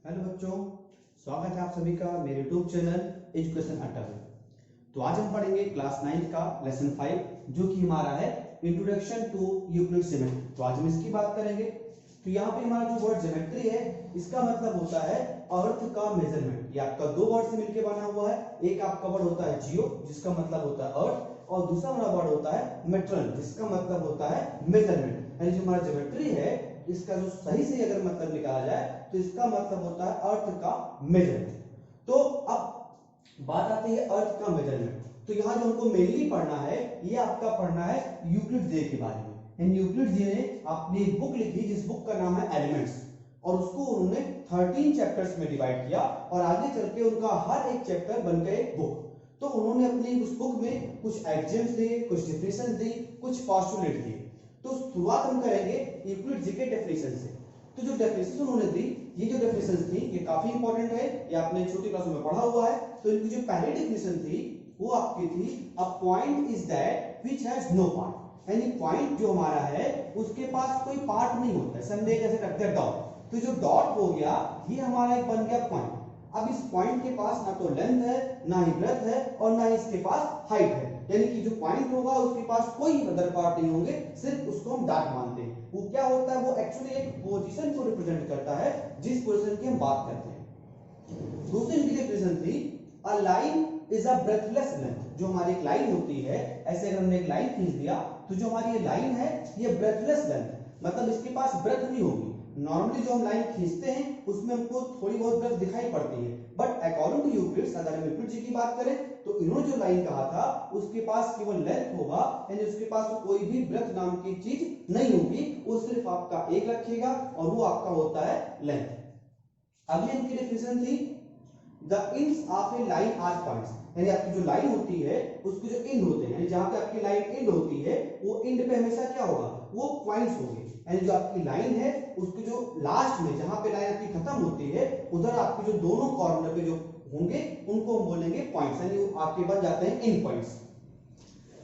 Hello बच्चों, स्वागत है आप सभी का मेरे यूट्यूब चैनल एजुकेशन अड्डा में। तो आज हम पढ़ेंगे क्लास 9 का लेसन 5 जो कि हमारा है इंट्रोडक्शन टू यूक्लिड ज्योमेट्री। तो आज हम इसकी बात करेंगे। तो यहाँ पे हमारा जो वर्ड ज्योमेट्री है इसका मतलब होता है अर्थ का मेजरमेंट। ये आपका दो वर्ड से मिलकर बना हुआ है। एक आपका वर्ड होता है जियो जिसका मतलब होता है अर्थ, और दूसरा हमारा वर्ड होता है मेट्रन जिसका मतलब होता है मेजरमेंट। यानी जो हमारा ज्योमेट्री है इसका जो सही से अगर मतलब निकाला जाए तो इसका मतलब होता है अर्थ का मेजरमेंट। तो अब बात आती है अर्थ का मेजरमेंट। तो यहाँ जो हमको मेनली पढ़ना है ये आपका पढ़ना है यूक्लिड जे के बारे में। यानी यूक्लिड जे ने अपनी एक बुक लिखी जिस बुक का नाम है एलिमेंट्स, और उसको उन्होंने 13 चैप्टर्स में डिवाइड किया और आगे चल के उनका हर एक चैप्टर बन गया एक बुक। तो उन्होंने अपनी उस बुक में कुछ एक्सियम्स दिए, कुछ डेफिनेशन दी, कुछ पोस्टुलेट दिए। तो शुरुआत हम करेंगे यूक्लिड जी के डेफिनेशन से। तो जो डेफिनेशन उन्होंने दी, ये जो डेफिनेशन थी ये काफी इंपॉर्टेंट है, ये आपने छोटी क्लास में पढ़ा हुआ है। तो इनकी जो पहली डेफिनेशन थी वो आपकी थी a point is that which has no part. यानी पॉइंट जो हमारा है उसके पास कोई पार्ट नहीं होता है। समझे कैसे रखते हैं डॉट। तो जो डॉट हो गया ये हमारा एक बन गया पॉइंट। अब इस पॉइंट के पास ना तो लेंथ है, ना ही ब्रेड्थ है, और ना ही इसके पास हाइट है। यानी कि जो पॉइंट होगा उसके पास कोई अदर पार्ट नहीं होंगे, सिर्फ उसको हम डॉट मानते हैं। वो क्या होता है, वो एक्चुअली एक पोजीशन को रिप्रेजेंट करता है जिस पोजीशन की हम बात करते हैं। दूसरी इनकी डेफिनेशन थी a line is a breathless length. जो हमारी एक लाइन होती है, ऐसे अगर हमने एक लाइन खींच दिया तो जो हमारी ये लाइन है ये ब्रेथलेस लेंथ, मतलब इसके पास ब्रेथ नहीं होगी। नॉर्मली जो हम लाइन खींचते हैं उसमें हमको थोड़ी बहुत ब्रेथ दिखाई पड़ती है, बट अकॉर्डिंग टू यूक्लिड, अगर हम यूक्लिड जी की बात करें तो इन्होंने जो लाइन कहा था उसके पास केवल लेंथ होगा, यानी उसके पास कोई भी ब्रेथ नाम की चीज नहीं होगी। वो सिर्फ आपका एक रखेगा और वो आपका होता है लेंथ। अगली इनकी डेफिनेशन थी the ends of a line are points. यानी आपकी जो लाइन होती है उसके जो एंड होते हैं, यानी जहां पे आपकी लाइन एंड होती है वो एंड पे हमेशा क्या होगा, वो पॉइंट्स होंगे। यानी जो आपकी लाइन है उसके जो लास्ट में जहां पे लाइन आपकी खत्म होती है उधर आपके जो दोनों कॉर्नर पे जो होंगे उनको हम बोलेंगे पॉइंट्स, यानी वो आपके बन जाते हैं एंड पॉइंट्स।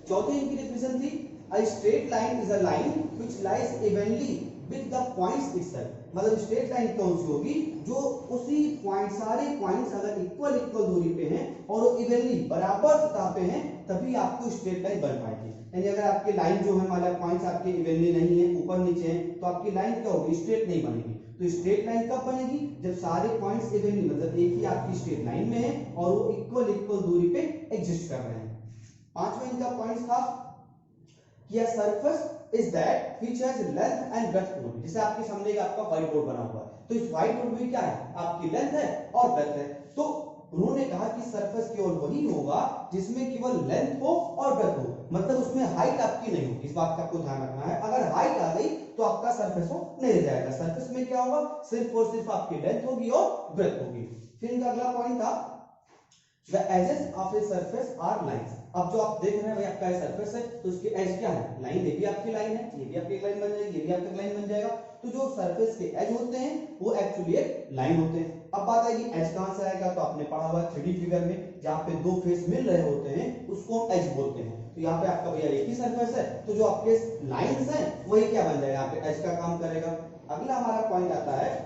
चौथी इनकी डेफिनेशन थी a straight line is a line which lies evenly with the points itself. मतलब स्ट्रेट लाइन कौन सी होगी, जो उसी पॉइंट, सारे पॉइंट्स अगर इक्वल दूरी पे हैं और वो इवनली बराबर सतह पे हैं तभी आपको स्ट्रेट लाइन बन पाएगी। यानी अगर आपकी लाइन जो है, हमारे पॉइंट्स आपके इवनली नहीं है, ऊपर नीचे हैं, तो आपकी लाइन क्या होगी, स्ट्रेट नहीं बनेगी। तो स्ट्रेट लाइन कब बनेगी, जब सारे पॉइंट्स इवनली, मतलब एक ही आपकी स्ट्रेट लाइन में है और वो इक्वल दूरी पे एग्जिस्ट कर रहे हैं। पांचवा इनका पॉइंट था कि a surface is that which has length and breadth only। जैसे आपके सामने आपका व्हाइट बोर्ड बना हुआ है, तो इस व्हाइट बोर्ड में क्या है, आपकी लेंथ है और ब्रेडथ है। तो उन्होंने कहा कि सरफेस केवल वही होगा जिसमें केवल लेंथ हो और ब्रेडथ हो, मतलब उसमें हाइट आपकी नहीं होगी। इस बात का आपको ध्यान रखना है। अगर हाइट आ गई तो आपका सरफेस वो नहीं रह जाएगा। सरफेस में क्या होगा, सिर्फ और सिर्फ आपकी लेंथ होगी और ब्रेडथ होगी। फिर इनका अगला पॉइंट था The edges of a surface are lines। अब जो आप देख रहे हैं भाई आपका सरफेस है तो उसके एज क्या है, लाइन। ये भी आपकी लाइन है, ये भी आपकी एक लाइन बन जाएगी, ये भी आपका लाइन बन जाएगा। तो जो सरफेस के एज होते हैं वो एक्चुअली एक लाइन होते हैं। अब बात आएगी एज कहां से आएगा, तो आपने पढ़ा हुआ 3D फिगर में जहां पे दो फेस मिल रहे होते हैं उसको हम एज बोलते हैं। तो यहाँ पे आपका भैया एक ही सरफेस है, तो जो आपके लाइंस हैं वही क्या बन जाएगा, यहाँ पे एज का काम करेगा। अगला हमारा पॉइंट आता है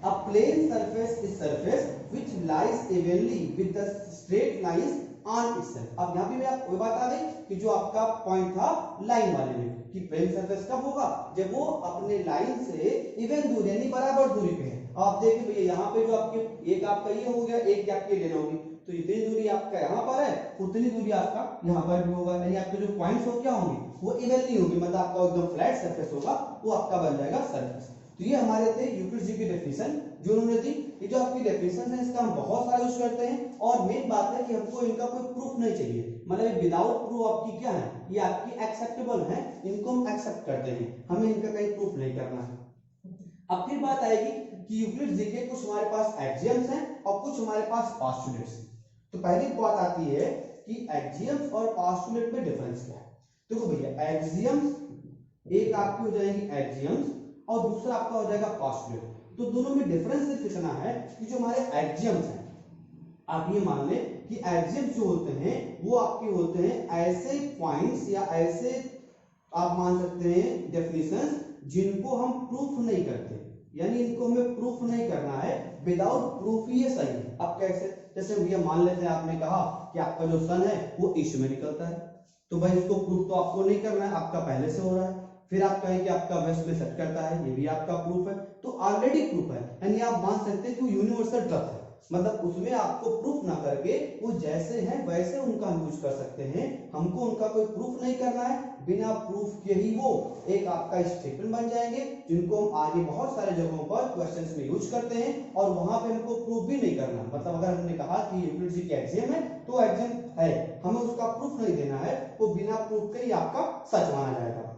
A plane surface is surface which lies evenly with the straight lines on itself। अब यहाँ भी मैं आपको बात आ गई कि जो आपका पॉइंट था लाइन वाले में कि प्लेन सरफेस कब होगा, जब वो अपने लाइन से इवन दूरी यानी बराबर दूरी पे है। आप देखिए भैया यहाँ पे जो आपके एक आपका ये हो गया, एक आपकी लेना होगी, तो इतनी दूरी आपका यहाँ पर है, उतनी दूरी आपका यहाँ पर भी होगा। यानी आपके जो पॉइंट्स हो क्या होंगे, वो इवनली होगी, मतलब आपका एकदम फ्लैट सरफेस होगा, वो आपका बन जाएगा सरफेस। तो ये हमारे थे यूक्लिड जी की डेफिनेशन जो उन्होंने दी। ये जो आपकी डेफिनेशन है इसका हम बहुत सारा यूज करते हैं, और मेन बात है कि हमको इनका कोई प्रूफ नहीं चाहिए, मतलब विदाउट प्रूफ आपकी क्या है, ये आपकी एक्सेप्टेबल है, इनको हम एक्सेप्ट करते हैं, हमें इनका कहीं प्रूफ नहीं करना है। अब फिर बात आएगी कि यूक्लिड जी के कुछ हमारे पास एक्सियम्स हैं और कुछ हमारे पास पोस्टुलेट्स। तो पहली बात आती है कि एक्सियम्स और पोस्टुलेट में डिफरेंस क्या है। देखो भैया एक्सियम्स एक आपकी हो जाएगी एक्सियम्स और दूसरा आपका हो जाएगा पोस्टुलेट। तो दोनों में डिफरेंस सिर्फ इतना है कि जो हमारे एक्सियम्स हैं, आप ये मान लें कि एक्सियम्स जो होते हैं वो आपके होते हैं ऐसे पॉइंट्स या ऐसे आप मान सकते हैं डेफिनेशंस जिनको हम प्रूफ नहीं करते। यानी इनको हमें प्रूफ नहीं करना है, विदाउट प्रूफ ही ये सही है। अब कैसे? जैसे भैया मान लेते हैं आपने कहा कि आपका जो सन है वो ईस्ट में निकलता है, तो भाई इसको प्रूफ तो आपको नहीं करना है, आपका पहले से हो रहा है। फिर आप कहें कि आपका वेस्ट में सेट करता है, ये भी आपका प्रूफ है, तो ऑलरेडी प्रूफ है, यानी आप मान सकते हैं कि वो यूनिवर्सल ट्रुथ है। मतलब उसमें आपको प्रूफ ना करके वो जैसे हैं वैसे उनका हम यूज कर सकते हैं, हमको उनका कोई प्रूफ नहीं करना है। बिना प्रूफ के ही वो एक आपका स्टेटमेंट बन जाएंगे, जिनको हम आगे बहुत सारे जगहों पर क्वेश्चंस में यूज करते हैं, और वहां पे हमको प्रूफ भी नहीं करना। मतलब अगर हमने कहा कि यूक्लिड जी की एक्सियम है तो एक्सियम है, हमें उसका प्रूफ नहीं देना है, वो बिना प्रूफ के ही आपका सच माना जाएगा।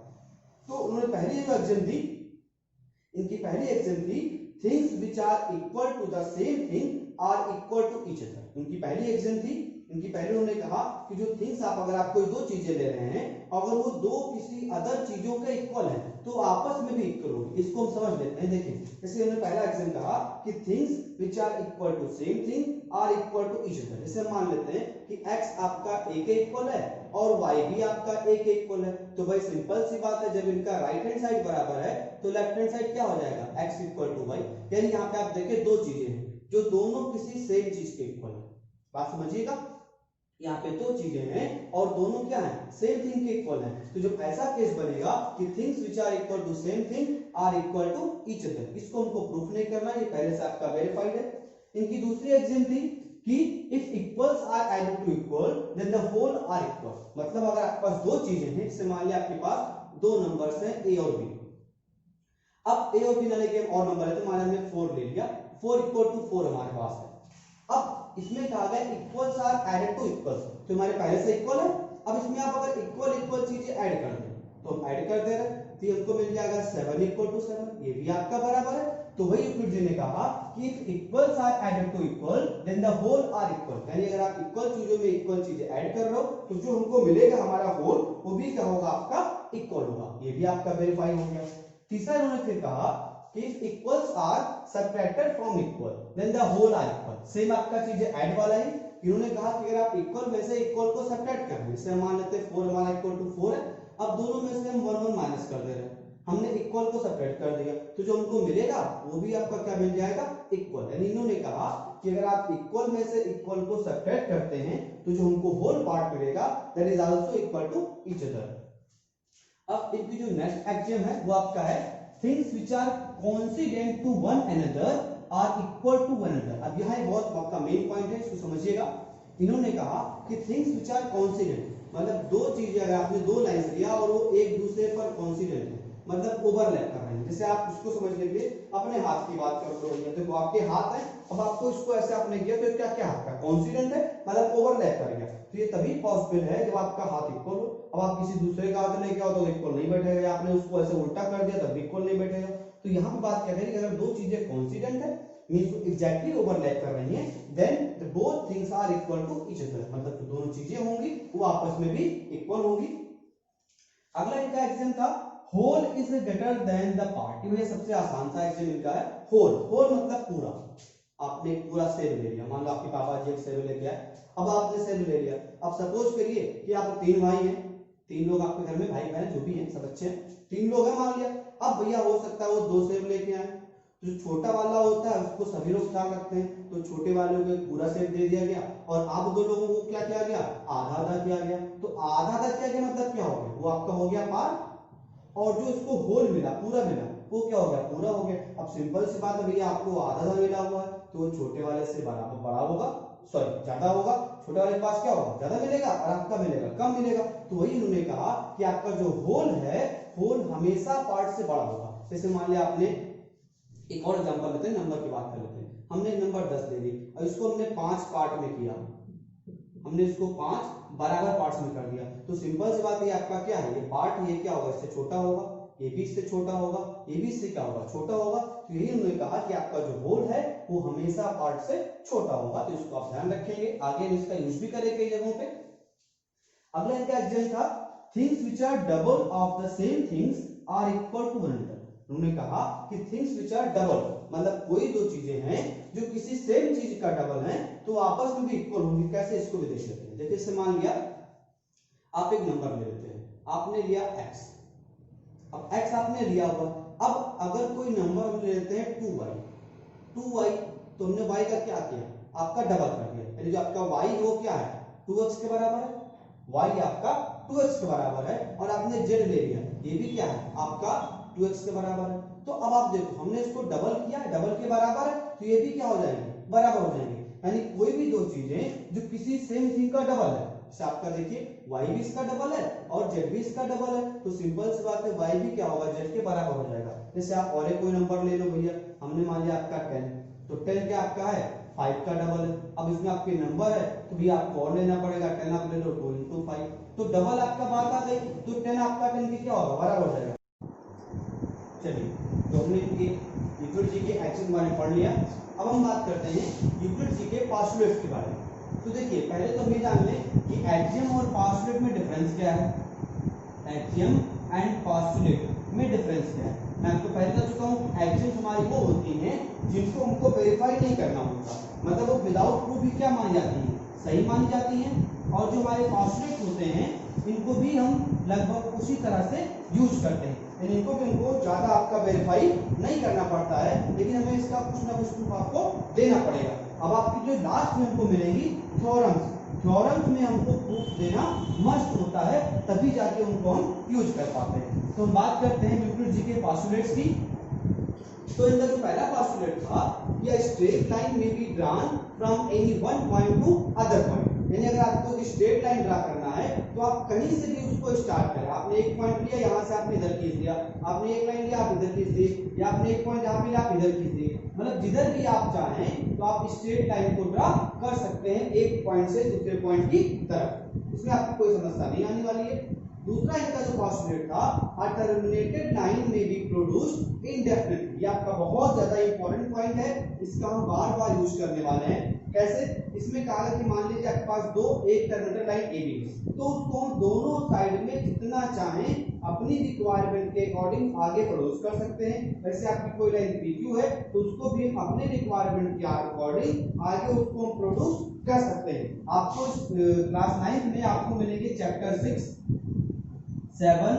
तो उन्होंने पहली जो एक्सियम दी, इनकी पहली एक्सियम थी things which are equal to the same thing are equal to each other. उनकी पहली एक्सियम थी, इनकी पहले उन्होंने कहा कि जो थिंग्स अगर आप कोई दो चीजें ले रहे हैं, अगर वो दो किसी अदर चीजों के इक्वल हैं तो आपस में भी इक्वल होगी। इसको हम समझ लेते हैं। देखिए जैसे उन्होंने पहला एक्सियम कहा कि things which are equal to same thing are equal to each other. जैसे हम मान लेते हैं कि x आपका a के इक्वल है और y भी आपका a के इक्वल है, तो भाई सिंपल सी बात है, जब इनका राइट हैंड साइड बराबर है तो लेफ्ट हैंड साइड क्या हो जाएगा, x इक्वल टू y। यानी यहाँ पे आप देखिए दो चीजें हैं जो दोनों किसी सेम चीज के इक्वल है। बात समझिएगा, यहाँ पे दो चीजें हैं और दोनों क्या है, सेम थिंग के इक्वल हैं। तो जब ऐसा केस बनेगा कि things which are equal to same thing are equal to each other, इसको हमको प्रूफ नहीं करना, ये पहले से आपका वेरीफाइड है। इनकी दूसरी एक्सियम थी कि if equals are added to equal then the whole are equal. मतलब अगर आपके पास दो चीजें हैं, जैसे मान लिया आपके पास दो नंबर्स हैं a और b, अब a और b ना लेके और नंबर है तो मान हमने 4 ले लिया, 4 इक्वल टू 4 हमारे पास है। अब इसमें कहा गया equals are added to equals, तो हमारे पहले से इक्वल है। अब इसमें आप अगर इक्वल इक्वल चीजें ऐड कर दें तो हम ऐड कर दे रहे हैं, तो हमको मिल जाएगा 7 इक्वल टू 7, ये भी आपका बराबर है। तो वही यूक्लिड जी ने कहा कि if equals are added to equal then the whole are equal, यानी अगर आप इक्वल चीजों में इक्वल चीजें ऐड कर रहे हो तो जो हमको मिलेगा हमारा होल वो भी क्या होगा, आपका इक्वल होगा। ये भी आपका वेरीफाई हो गया। तीसरा इन्होंने फिर कहा कि if equals are subtracted from equal then the whole are equal। Same आपका चीज ऐड वाला ही, इन्होंने कहा कि अगर आप इक्वल में से इक्वल को सब्ट्रैक्ट कर रहे हैं, जैसे मान लेते हैं 4 हमारा इक्वल टू 4 है, अब दोनों में से हम 1 1 माइनस कर दे रहे हैं, हमने इक्वल को सब्ट्रैक्ट कर दिया, तो जो हमको मिलेगा वो भी आपका क्या मिल जाएगा, इक्वल। यानी इन्होंने कहा कि अगर आप इक्वल में से इक्वल को सब्ट्रैक्ट करते हैं तो जो हमको होल पार्ट मिलेगा that is also equal to each other. अब इनकी जो नेक्स्ट एक्सियम है वो आपका है things which are coincident to one another are equal to one another. अब यहाँ बहुत आपका मेन पॉइंट है, इसको समझिएगा। इन्होंने कहा कि थिंग्स विच आर कॉन्सिडेंट, मतलब दो चीजें अगर आपने दो लाइन लिया और वो एक दूसरे पर कॉन्सिडेंट है, मतलब ओवरलैप कर रहे हैं। जैसे आप उसको समझने के लिए अपने हाथ की बात कर रहे हो, देखो आपके हाथ है, अब आपको इसको ऐसे आपने किया तो क्या क्या आपका कॉन्सिडेंट है, मतलब ओवरलैप कर गया। तो ये तभी पॉसिबल है जब आपका हाथ इक्वल हो। अब आप किसी दूसरे का हाथ लेके आओ तो इक्वल नहीं बैठेगा, आपने उसको ऐसे उल्टा कर दिया तब इक्वल नहीं बैठेगा। तो यहाँ पे बात क्या है कि अगर दो चीजें कॉन्सिडेंट है मींस एग्जैक्टली ओवरलैप कर रही हैं, then both things are equal to each other, मतलब जो दोनों चीजें होंगी वो आपस में भी इक्वल होगी। अगला इनका एक्सियम था whole is greater than the part. ये सबसे आसान सा एक्सियम इनका है होल। होल मतलब पूरा, आपने पूरा सेब ले लिया, मान लो आपके पापा जी एक सेब लेके आए, अब आपने सेब ले लिया। अब सपोज करिए कि आप 3 भाई हैं, 3 लोग आपके घर में, भाई बहन जो भी हैं सब अच्छे हैं, 3 लोग हैं मान लिया। अब भैया हो सकता है वो 2 सेब लेके आए, जो छोटा वाला होता है उसको सभी लोग ख्याल रखते हैं, तो छोटे वाले को पूरा सेब दे दिया गया और आप 2 लोगों को क्या किया गया, आधा आधा किया गया। तो आधा आधा किया गया मतलब क्या हो गया, वो आपका हो गया पार्ट, और जो इसको होल मिला पूरा मिला वो क्या हो गया, पूरा हो गया। अब सिंपल सी बात है भैया, आपको आधा आधा मिला हुआ है तो वो छोटे वाले से बड़ा होगा, सॉरी ज्यादा होगा, छोटे वाले के पास क्या होगा, ज्यादा मिलेगा, और आपका मिलेगा कम मिलेगा। तो वही उन्होंने कहा कि आपका जो होल है, होल हमेशा पार्ट से बड़ा होगा। जैसे मान लिया आपने एक और एग्जांपल लेते हैं, नंबर की बात कर लेते हैं। हमने नंबर 10 ले ली और इसको हमने 5 पार्ट में किया, हमने इसको 5 बराबर पार्ट्स में कर दिया, तो सिंपल सी बात है आपका क्या है, ये पार्ट ये क्या होगा, इससे छोटा होगा, ये भी इससे छोटा होगा, ये भी इससे क्या होगा, छोटा होगा। तो यही उन्होंने कहा कि आपका जो होल है वो हमेशा पार्ट से छोटा होगा, तो इसको आप ध्यान रखेंगे, आगे हम इसका यूज भी करेंगे कई जगहों पे। अगला इनका एग्जांपल था things which are double of the same things are equal to one another. उन्होंने कहा कि थिंग्स व्हिच आर डबल, मतलब कोई दो चीजें हैं जो किसी सेम चीज का डबल है तो आपस में भी इक्वल होंगी। कैसे, इसको भी देख लेते हैं। देखिए इससे मान लिया आप एक नंबर ले लेते हैं, आपने लिया x, अब x आपने लिया हुआ, अब अगर कोई नंबर हम लेते हैं 2y, तो हमने y का क्या किया, आपका डबल कर दिया, यानी जो आपका y है वो क्या है 2x के बराबर है, y आपका 2x के बराबर है, और आपने z ले लिया, ये भी क्या है आपका 2x के बराबर है। तो अब आप देखो हमने इसको डबल किया है, डबल के बराबर है, तो ये भी क्या हो जाएंगे, बराबर हो जाएंगे। यानी कोई भी दो चीजें जो किसी सेम थिंग का डबल है, जैसे आपका देखिए y भी इसका डबल है और z भी इसका डबल है, तो सिंपल सी बात है y भी क्या होगा z के बराबर हो जाएगा। जैसे आप और एक कोई नंबर ले लो भैया, हमने मान लिया आपका 10, तो 10 क्या आपका है 5 का डबल है। अब इसमें आपके नंबर है तो भी आपको और लेना पड़ेगा, 10 आप ले लो 2 into 5, तो डबल आपका बात आ गई, तो 10 आपका 10 के क्या होगा बराबर हो जाएगा। चलिए, तो हमने यूक्लिड जी के एक्सियम के बारे में पढ़ लिया। अब हम बात करते हैं यूक्लिड जी के पोस्टुलेट्स के बारे में। तो देखिए पहले तो हम ये जान लें कि एक्सियम और पोस्टुलेट में डिफरेंस क्या है, एक्सियम एंड पोस्टुलेट में डिफरेंस क्या है। मैं आपको पहले बता चुका हूँ, एक्सियम हमारी वो होती हैं जिनको हमको वेरीफाई नहीं करना होता, मतलब वो विदाउट प्रूफ भी क्या मानी जाती हैं, सही मानी जाती हैं। और जो हमारे पोस्टुलेट होते हैं इनको भी हम लगभग उसी तरह से यूज करते हैं, यानी इनको भी हमको ज्यादा आपका वेरीफाई नहीं करना पड़ता है, लेकिन हमें इसका कुछ ना कुछ प्रूफ आपको देना पड़ेगा। अब आपकी जो लास्ट में हमको मिलेगी थ्योरम्स, थ्योरम्स में हमको प्रूफ देना मस्ट होता है, तभी जाके उनको हम यूज कर पाते हैं। तो हम बात करते हैं यूक्लिड जी के पोस्टुलेट्स की। तो इनका जो पहला पोस्टुलेट था कि स्ट्रेट लाइन में be drawn from any one point two other point, यानी अगर आपको एक स्ट्रेट लाइन ड्रा करना है तो आप कहीं से भी उसको स्टार्ट करें। आपने एक पॉइंट लिया, यहाँ से आपने इधर खींच दिया, आपने एक लाइन लिया आप इधर खींच दिए, या आपने एक पॉइंट यहाँ पे लिया आप इधर खींच दिए, मतलब जिधर भी आप चाहें तो आप स्ट्रेट लाइन को ड्रा कर सकते हैं एक पॉइंट से दूसरे पॉइंट की तरफ, इसमें आपको कोई समस्या नहीं आने वाली है। दूसरा इनका जो पोस्टुलेट था, अ टर्मिनेटेड लाइन में बी प्रोड्यूस्ड इनडेफिनिटली, ये आपका बहुत ज्यादा इंपॉर्टेंट पॉइंट है, इसका हम बार बार यूज करने वाले हैं। कैसे, इसमें कहा कि मान लीजिए आपके पास दो एक टर्मिनेटेड लाइन ए बी, तो उसको हम दोनों साइड में जितना चाहें अपनी रिक्वायरमेंट के अकॉर्डिंग आगे प्रोड्यूस कर सकते हैं। वैसे आपकी कोई लाइन पी क्यू है तो उसको भी हम अपने रिक्वायरमेंट के अकॉर्डिंग आगे उसको हम प्रोड्यूस कर सकते हैं। आपको क्लास 9 में आपको मिलेंगे चैप्टर 6, 7,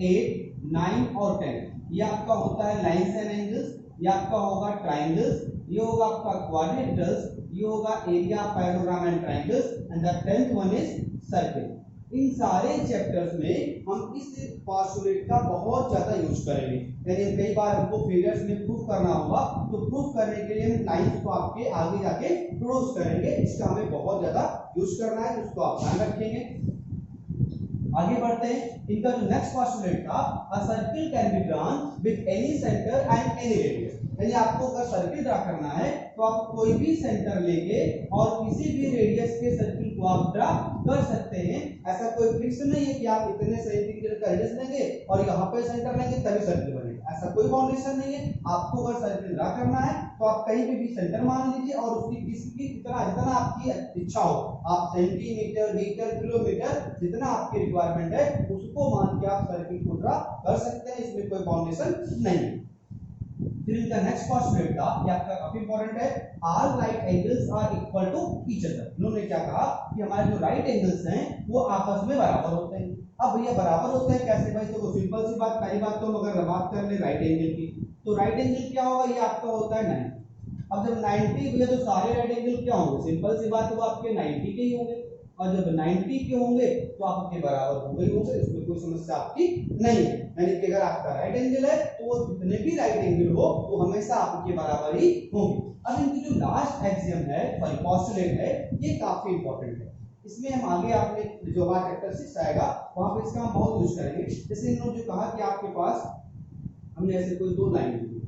8, 9 और 10, ये आपका होता है लाइन्स एंड एंगल्स, ये आपका होगा ट्राइंगल्स, ये होगा आपका क्वाड्रिलेटरल्स, ये होगा area parallelogram and triangles, and the 10th one is circle. इन सारे चैप्टर्स में हम इस पोस्टुलेट का बहुत ज्यादा यूज करेंगे, यानी कई बार हमको फिगर्स में प्रूफ करना होगा, तो प्रूफ करने के लिए हम लाइंस को आपके आगे जाके प्रोड्यूस करेंगे, इसका हमें बहुत ज्यादा यूज करना है, तो उसको आप ध्यान रखेंगे। आगे बढ़ते हैं, इनका जो नेक्स्ट पोस्टुलेट था, अ circle can be drawn with any centre and any radius, यानी आपको अगर सर्किल ड्रा करना है तो आप कोई भी सेंटर लेके और किसी भी रेडियस के सर्किल को आप ड्रा कर सकते हैं। ऐसा कोई फिक्स नहीं है कि आप इतने सेंटीमीटर का रेडियस लेंगे और यहाँ पे सेंटर लेंगे तभी सर्किल बनेगा, ऐसा कोई बाउंडेशन नहीं है। आपको अगर सर्किल ड्रा करना है तो आप कहीं भी सेंटर मान लीजिए और उसकी किसकी जितना आपकी इच्छा हो, आप सेंटीमीटर, मीटर, किलोमीटर जितना आपकी रिक्वायरमेंट है उसको मान के आप सर्किल को ड्रा कर सकते हैं, इसमें कोई बाउंडेशन नहीं है। फिर इनका नेक्स्ट पोस्टुलेट था, ये आपका काफी इंपॉर्टेंट है, all right angles are equal to each other. इन्होंने क्या कहा कि हमारे जो राइट एंगल्स हैं वो आपस में बराबर होते हैं। अब भैया बराबर होते हैं कैसे भाई, तो सिंपल सी बात, पहली बात तो हम अगर बात कर ले राइट एंगल की, तो राइट एंगल क्या होगा, ये आपका होता है 90। अब जब 90 भैया तो सारे राइट एंगल क्या होंगे, सिंपल सी बात है वो आपके 90 के ही होंगे, और जब 90 के होंगे तो आपके बराबर हो गए होंगे, इसमें कोई समस्या आपकी नहीं है। यानी कि अगर आपका राइट एंगल है तो वो जितने भी राइट एंगल हो वो हमेशा आपके बराबर ही होंगे। अब इनकी जो लास्ट एक्सियम है, सॉरी पोस्टुलेट है, ये काफी इंपॉर्टेंट है, इसमें हम आगे आपने जो हमारा चैप्टर 6 आएगा वहां पे इसका हम बहुत यूज करेंगे। जैसे इन्होंने जो कहा कि आपके पास हमने ऐसे कोई दो लाइन ली,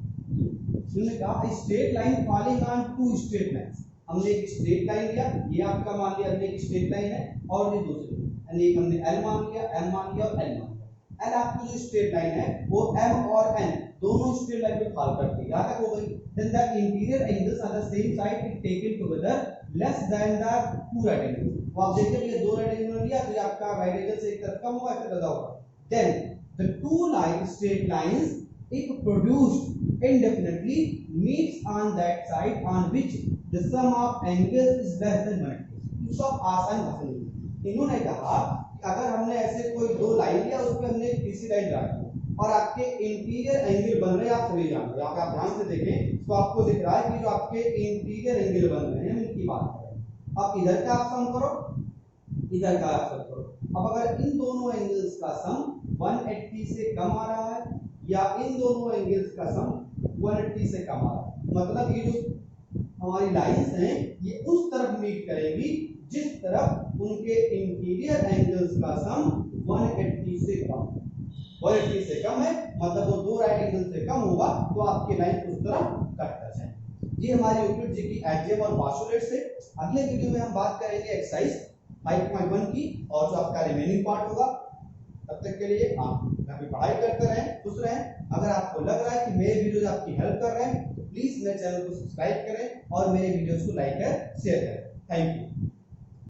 इन्होंने कहा straight line falling on two straight lines, हमने एक स्ट्रेट लाइन लिया, ये आपका मान लिया हमने एक स्ट्रेट लाइन है, और ये दूसरी, यानी एक हमने L मान लिया, M मान लिया और L मान लिया। L आपकी जो स्ट्रेट लाइन है वो M और N दोनों स्ट्रेट लाइन पे फॉल करती है, यहां तक हो गई। Then the interior angles on the same side is taken together less than the two right angles. तो आप देखिए ये दो राइट एंगल लिया तो ये आपका राइट एंगल से एक तरफ कम होगा, इससे ज्यादा होगा। Then the two line straight lines if produced indefinitely meets on that side on which the sum of angles is less than 180। इसको आप आसान भाषा में, इन्होंने कहा कि अगर हमने ऐसे कोई दो लाइन लिया उस पे हमने तीसरी लाइन ड्रा की, और आपके इंटीरियर एंगल बन रहे हैं, आप सभी जानते हो। यहाँ पे आप ध्यान से देखें तो आपको दिख रहा है कि जो आपके इंटीरियर एंगल बन रहे हैं उनकी बात करें। अब इधर का आप सम करो, इधर का आप सम करो। अब अगर इन दोनों एंगल्स का सम 180 से कम आ रहा है या इन दोनों एंगल्स का सम 180 से कम आ रहा है, मतलब ये जो हमारी लाइंस हैं ये उस तरफ मीट करेंगी जिस तरफ उनके इंटीरियर एंगल्स का सम 180 से कम, 180 से कम है, मतलब वो दो राइट एंगल से कम होगा तो आपकी लाइन उस तरफ कट कर जाएगी। ये हमारी यूक्लिड जी की एलजेब्रा और पोस्टुलेट्स है। अगले वीडियो में हम बात करेंगे एक्सरसाइज 5.1 की और जो आपका रिमेनिंग पार्ट होगा। तब तक के लिए आप घर पे पढ़ाई करते रहें, खुश रहें। अगर आपको लग रहा है कि मेरे वीडियोस आपकी हेल्प कर रहे हैं तो प्लीज मेरे चैनल को सब्सक्राइब करें और मेरे वीडियोस को लाइक और शेयर करें। Thank you.